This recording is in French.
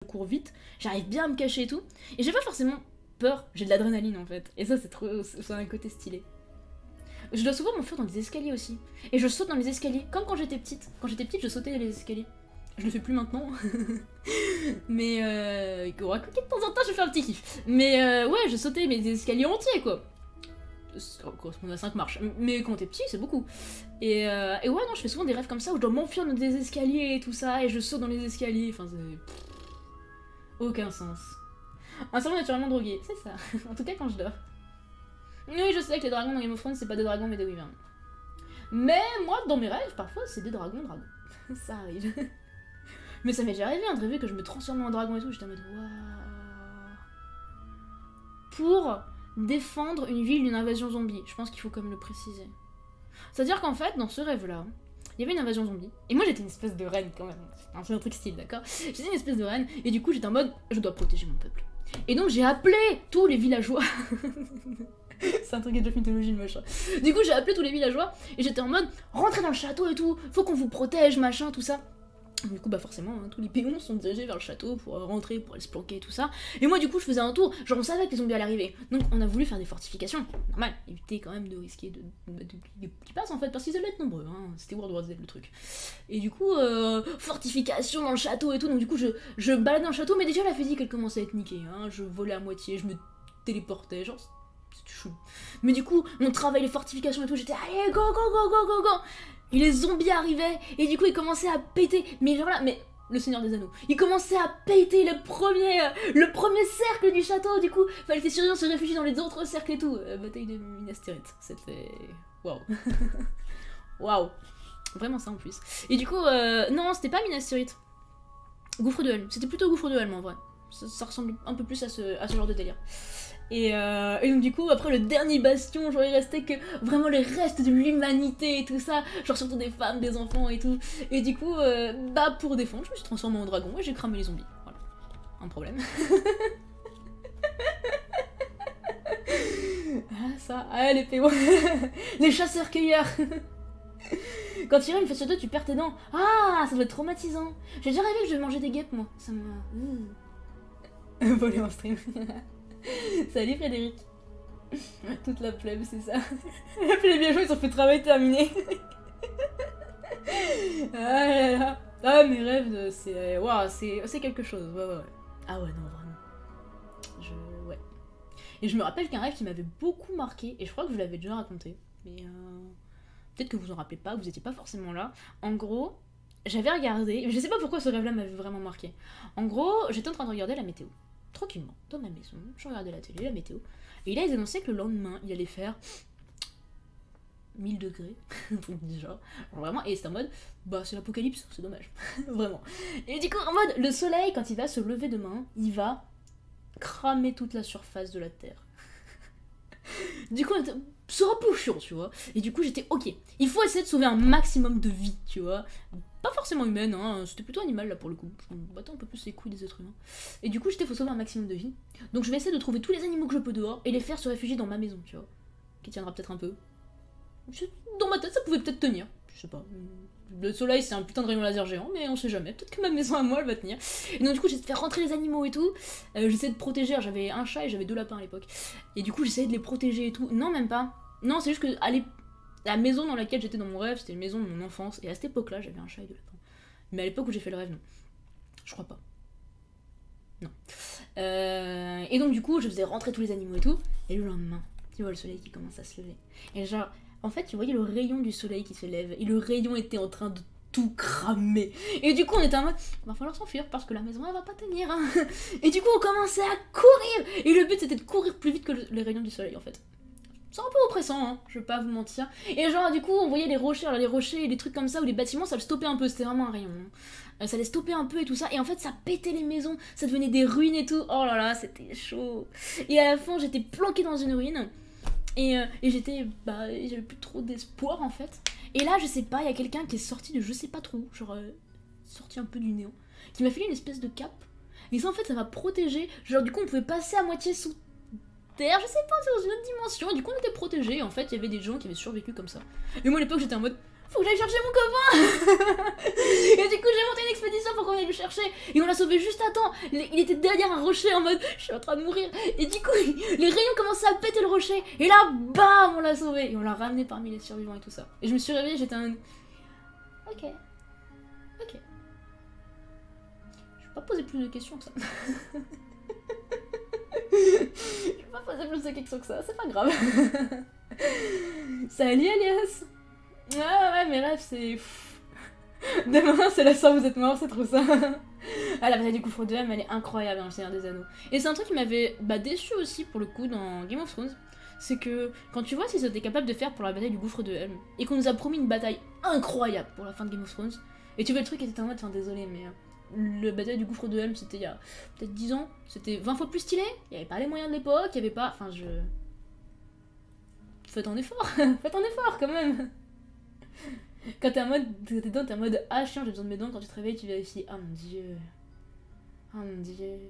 je cours vite, j'arrive bien à me cacher et tout. Et j'ai pas forcément peur, j'ai de l'adrénaline en fait. Et ça, c'est un côté stylé. Je dois souvent m'enfuir dans des escaliers aussi. Et je saute dans les escaliers, comme quand j'étais petite. Quand j'étais petite, je sautais dans les escaliers. Je le fais plus maintenant. Mais quoique de temps en temps, je fais un petit kiff. Mais ouais, je sautais mais des escaliers entiers quoi. Ça correspond à 5 marches. Mais quand t'es petit, c'est beaucoup. Et ouais, non, je fais souvent des rêves comme ça où je dois m'enfuir dans des escaliers et tout ça. Et je saute dans les escaliers. Enfin, c'est. Aucun sens. Un cerveau naturellement drogué, c'est ça. En tout cas, quand je dors. Oui, je sais que les dragons dans Game of Thrones, c'est pas des dragons mais des wyverns. Mais moi, dans mes rêves, parfois, c'est des dragons. Ça arrive. Mais ça m'est déjà arrivé, hein, de rêver que je me transformais en dragon et tout. J'étais en mode waouh. Pour défendre une ville d'une invasion zombie. Je pense qu'il faut comme le préciser. C'est-à-dire qu'en fait, dans ce rêve-là, il y avait une invasion zombie. Et moi, j'étais une espèce de reine quand même. C'est un truc style, d'accord? J'étais une espèce de reine. Et du coup, j'étais en mode, je dois protéger mon peuple. Et donc, j'ai appelé tous les villageois. C'est un truc de mythologie, le machin. Du coup, j'ai appelé tous les villageois et j'étais en mode rentrez dans le château et tout, faut qu'on vous protège, machin, tout ça. Du coup, bah forcément, hein, tous les péons sont dirigés vers le château pour rentrer, pour aller se planquer et tout ça. Et moi, du coup, je faisais un tour, genre on savait que les zombies allaient arriver. Donc, on a voulu faire des fortifications. Normal, éviter quand même de risquer qu'ils passent en fait, parce qu'ils allaient être nombreux. Hein. C'était World War Z le truc. Et du coup, fortification dans le château et tout. Donc, du coup, je baladais dans le château, mais déjà la physique elle commençait à être niquée. Hein. Je volais à moitié, je me téléportais, genre. C'était chou. Mais du coup, on travaille les fortifications et tout, j'étais allez, go, go, go, go, go, go. Et les zombies arrivaient, et du coup, ils commençaient à péter. Mais genre là, mais le Seigneur des Anneaux, ils commençaient à péter le premier cercle du château. Du coup, fallait que les survivants se réfugient dans les autres cercles et tout. Bataille de Minas Tirith, c'était. Waouh. Waouh. Vraiment ça en plus. Et du coup, non, c'était pas Minas Tirith. Gouffre de Helm. C'était plutôt Gouffre de Helm en vrai. Ça ressemble un peu plus à ce genre de délire. Et donc du coup, après le dernier bastion, genre il restait que vraiment les restes de l'humanité et tout ça, genre surtout des femmes, des enfants et tout. Et du coup, bah pour défendre, je me suis transformée en dragon et j'ai cramé les zombies. Voilà, un problème. Ah ça, ah les PO. Les chasseurs-cueilleurs. Quand tu irais une face sur deux, tu perds tes dents. Ah, ça doit être traumatisant. J'ai déjà rêvé que je devais manger des guêpes moi. Ça m'a... Voler en stream. Salut Frédéric. Toute la plèbe, c'est ça. Les villageois, ils ont fait travail terminé. Ah là là. Ah, mes rêves, c'est... Waouh, c'est quelque chose. Ouais, ouais, ouais. Ah ouais, non, vraiment. Ouais. Et je me rappelle qu'un rêve qui m'avait beaucoup marqué, et je crois que je l'avais déjà raconté, mais peut-être que vous en rappelez pas, vous étiez pas forcément là. En gros, j'avais regardé... Je sais pas pourquoi ce rêve-là m'avait vraiment marqué. En gros, j'étais en train de regarder la météo. Tranquillement, dans ma maison, je regardais la télé, la météo, et là ils annonçaient que le lendemain il allait faire 1000 degrés, déjà, vraiment, et c'était en mode, bah c'est l'apocalypse, c'est dommage, vraiment. Et du coup, en mode, le soleil, quand il va se lever demain, il va cramer toute la surface de la Terre. Du coup, ce sera plus chiant, tu vois. Et du coup, j'étais ok. Il faut essayer de sauver un maximum de vie, tu vois. Pas forcément humaine, hein. C'était plutôt animal là pour le coup. Je me battais un peu plus les couilles des êtres humains. Et du coup, j'étais faut sauver un maximum de vie. Donc, je vais essayer de trouver tous les animaux que je peux dehors et les faire se réfugier dans ma maison, tu vois. Qui tiendra peut-être un peu. Dans ma tête, ça pouvait peut-être tenir. Je sais pas. Le soleil, c'est un putain de rayon laser géant, mais on sait jamais. Peut-être que ma maison à moi, elle va tenir. Et donc, du coup, j'essaie de faire rentrer les animaux et tout. J'essaie de protéger. J'avais un chat et j'avais 2 lapins à l'époque. Et du coup, j'essayais de les protéger et tout. Non, même pas. Non, c'est juste que la maison dans laquelle j'étais dans mon rêve, c'était une maison de mon enfance. Et à cette époque-là, j'avais un chat et 2 lapins. Mais à l'époque où j'ai fait le rêve, non. Je crois pas. Non. Et donc, du coup, je faisais rentrer tous les animaux et tout. Et le lendemain, tu vois le soleil qui commence à se lever. Et genre. En fait, tu voyais le rayon du soleil qui se lève, et le rayon était en train de tout cramer. Et du coup, on était en mode, va falloir s'enfuir parce que la maison, elle va pas tenir. Hein. Et du coup, on commençait à courir. Et le but, c'était de courir plus vite que les rayons du soleil, en fait. C'est un peu oppressant, hein, je vais pas vous mentir. Et genre, du coup, on voyait les rochers et les trucs comme ça, ou les bâtiments, ça le stoppait un peu, c'était vraiment un rayon. Hein. Ça les stoppait un peu et tout ça, et en fait, ça pétait les maisons, ça devenait des ruines et tout. Oh là là, c'était chaud. Et à la fin, j'étais planquée dans une ruine. Et j'étais, j'avais plus trop d'espoir en fait. Et là, je sais pas, il y a quelqu'un qui est sorti de je sais pas trop, genre sorti un peu du néant, qui m'a filé une espèce de cape. Et ça en fait, ça m'a protégé. Genre du coup, on pouvait passer à moitié sous terre, je sais pas, c'est dans une autre dimension. Et du coup, on était protégés. En fait, il y avait des gens qui avaient survécu comme ça. Et moi à l'époque, j'étais en mode, faut que j'aille chercher mon copain. Et du coup j'ai monté une expédition pour qu'on aille le chercher. Et on l'a sauvé juste à temps. Il était derrière un rocher en mode je suis en train de mourir. Et du coup les rayons commençaient à péter le rocher. Et là bam on l'a sauvé. Et on l'a ramené parmi les survivants et tout ça. Et je me suis réveillée, j'étais en mode ok. Ok. Je vais pas poser plus de questions que ça. Je vais pas poser plus de questions que ça, c'est pas grave. Salut Alias. Ah ouais, mes rêves, c'est... Demain, c'est la soir vous êtes mort, c'est trop ça. Ah, la bataille du gouffre de Helm, elle est incroyable dans le Seigneur des Anneaux. Et c'est un truc qui m'avait déçu aussi, pour le coup, dans Game of Thrones. C'est que, quand tu vois ce qu'ils étaient capables de faire pour la bataille du gouffre de Helm, et qu'on nous a promis une bataille incroyable pour la fin de Game of Thrones, et tu vois le truc et t'étais en mode, enfin désolé, mais... Le bataille du gouffre de Helm, c'était il y a peut-être 10 ans, c'était 20 fois plus stylé, il n'y avait pas les moyens de l'époque, il n'y avait pas... Enfin, je... Faites un effort, faites un effort quand même. Quand t'es en mode... T'es en mode, ah chien, j'ai besoin de mes dents, quand tu te réveilles, tu vérifies, ah mon dieu... Ah mon dieu...